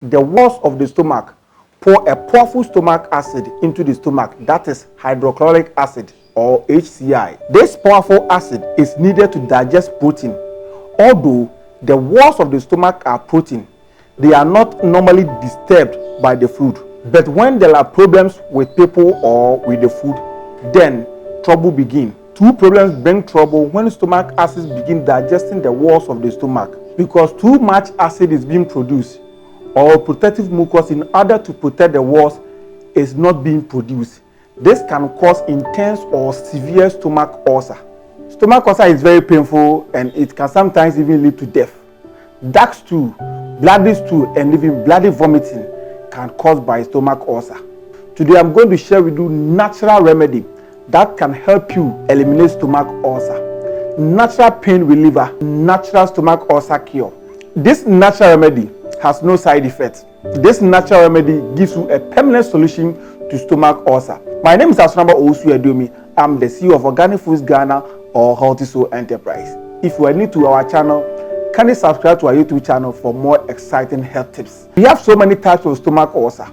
the walls of the stomach pour a powerful stomach acid into the stomach, that is hydrochloric acid or HCl. This powerful acid is needed to digest protein. Although the walls of the stomach are protein, they are not normally disturbed by the food. But when there are problems with people or with the food, then trouble begins. Two problems bring trouble when stomach acids begin digesting the walls of the stomach, because too much acid is being produced, or protective mucus in order to protect the walls is not being produced. This can cause intense or severe stomach ulcer. Stomach ulcer is very painful and it can sometimes even lead to death. Dark stool, bloody stool, and even bloody vomiting can cause by stomach ulcer. Today I'm going to share with you natural remedy that can help you eliminate stomach ulcer. Natural pain reliever, natural stomach ulcer cure. This natural remedy has no side effects. This natural remedy gives you a permanent solution to stomach ulcer. My name is Dr.Berg. I'm the CEO of Organic Foods Ghana or Healthy Soul Enterprise. If you are new to our channel, kindly subscribe to our YouTube channel for more exciting health tips. We have so many types of stomach ulcer.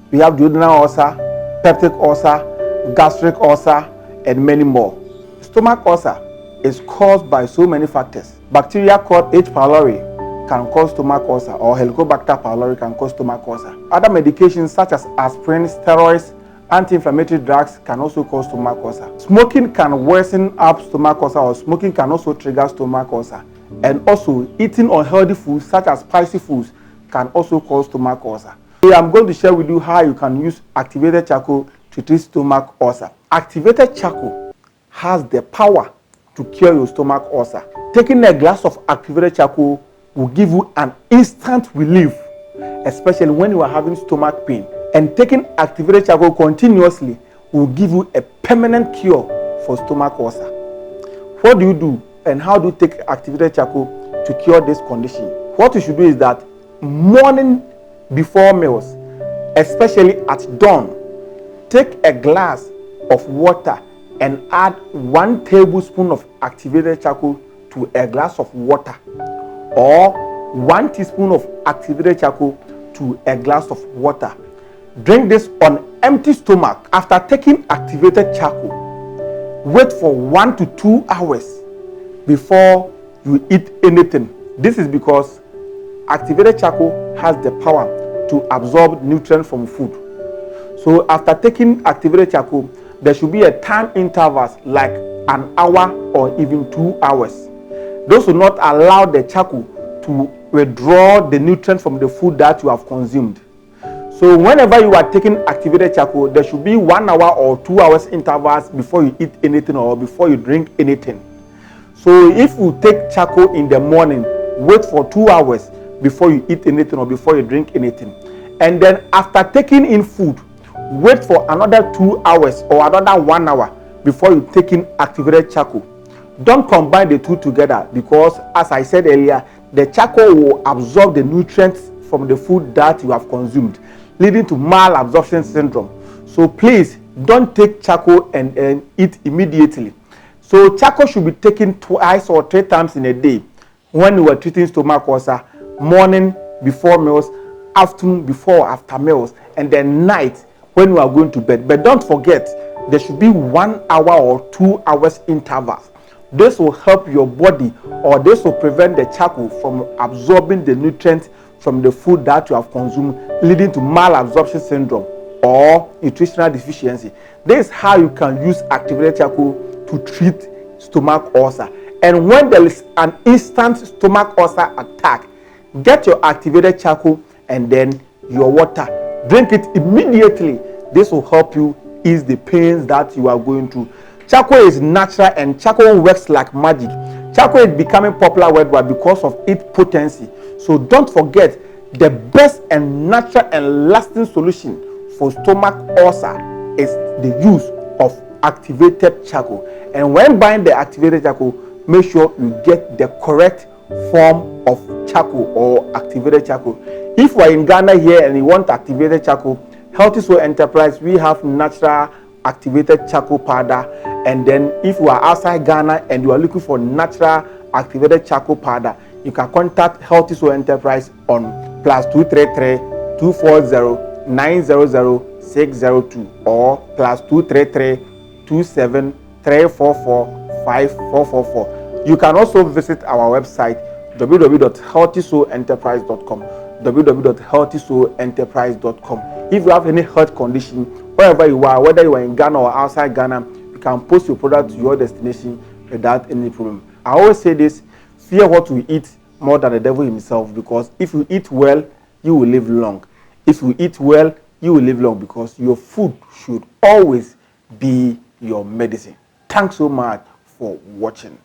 We have duodenal ulcer, peptic ulcer, gastric ulcer, and many more. Stomach ulcer is caused by so many factors. Bacteria called H. pylori can cause stomach ulcer, or Helicobacter pylori can cause stomach ulcer. Other medications such as aspirin, steroids, anti-inflammatory drugs can also cause stomach ulcer. Smoking can worsen up stomach ulcer, or smoking can also trigger stomach ulcer. And also eating unhealthy foods such as spicy foods can also cause stomach ulcer. Today I'm going to share with you how you can use activated charcoal to treat stomach ulcer. Activated charcoal has the power to cure your stomach ulcer. Taking a glass of activated charcoal will give you an instant relief, especially when you are having stomach pain. And taking activated charcoal continuously will give you a permanent cure for stomach ulcer. What do you do and how do you take activated charcoal to cure this condition? What you should do is that morning before meals, especially at dawn, take a glass of water and add 1 tablespoon of activated charcoal to a glass of water, or 1 teaspoon of activated charcoal to a glass of water. Drink this on empty stomach. After taking activated charcoal, wait for 1 to 2 hours before you eat anything. This is because activated charcoal has the power to absorb nutrients from food. So after taking activated charcoal, there should be a time intervals like an hour or even 2 hours. Those will not allow the charcoal to withdraw the nutrients from the food that you have consumed. So whenever you are taking activated charcoal, there should be 1 hour or 2 hours intervals before you eat anything or before you drink anything. So if you take charcoal in the morning, wait for 2 hours before you eat anything or before you drink anything. And then after taking in food, wait for another 2 hours or another 1 hour before you take in activated charcoal. Don't combine the two together, because as I said earlier, the charcoal will absorb the nutrients from the food that you have consumed, leading to malabsorption syndrome. So please don't take charcoal and eat immediately. So charcoal should be taken twice or 3 times in a day when you are treating stomach ulcer: morning before meals, afternoon before or after meals, and then night when you are going to bed. But don't forget, there should be 1 hour or 2 hours intervals. This will help your body, or this will prevent the charcoal from absorbing the nutrients from the food that you have consumed, leading to malabsorption syndrome or nutritional deficiency. This is how you can use activated charcoal to treat stomach ulcer. And when there is an instant stomach ulcer attack, get your activated charcoal and then your water. Drink it immediately. This will help you ease the pains that you are going through. Charcoal is natural and charcoal works like magic. Charcoal is becoming popular worldwide because of its potency. So don't forget, the best and natural and lasting solution for stomach ulcer is the use of activated charcoal. And when buying the activated charcoal, make sure you get the correct form of charcoal or activated charcoal. If you are in Ghana here and you want activated charcoal, Healthy Soul Enterprise, we have natural activated charcoal powder. And then if you are outside Ghana and you are looking for natural activated charcoal powder, you can contact Healthy Soul Enterprise on plus 233 240 900 602 or plus 233 27 344 5444. You can also visit our website www.healthysoulenterprise.com www.healthysoulenterprise.com. If you have any health condition, wherever you are, whether you are in Ghana or outside Ghana, you can post your product to your destination without any problem. I always say this: fear what you eat more than the devil himself, because if you eat well, you will live long. If you eat well, you will live long, because your food should always be your medicine. Thanks so much for watching.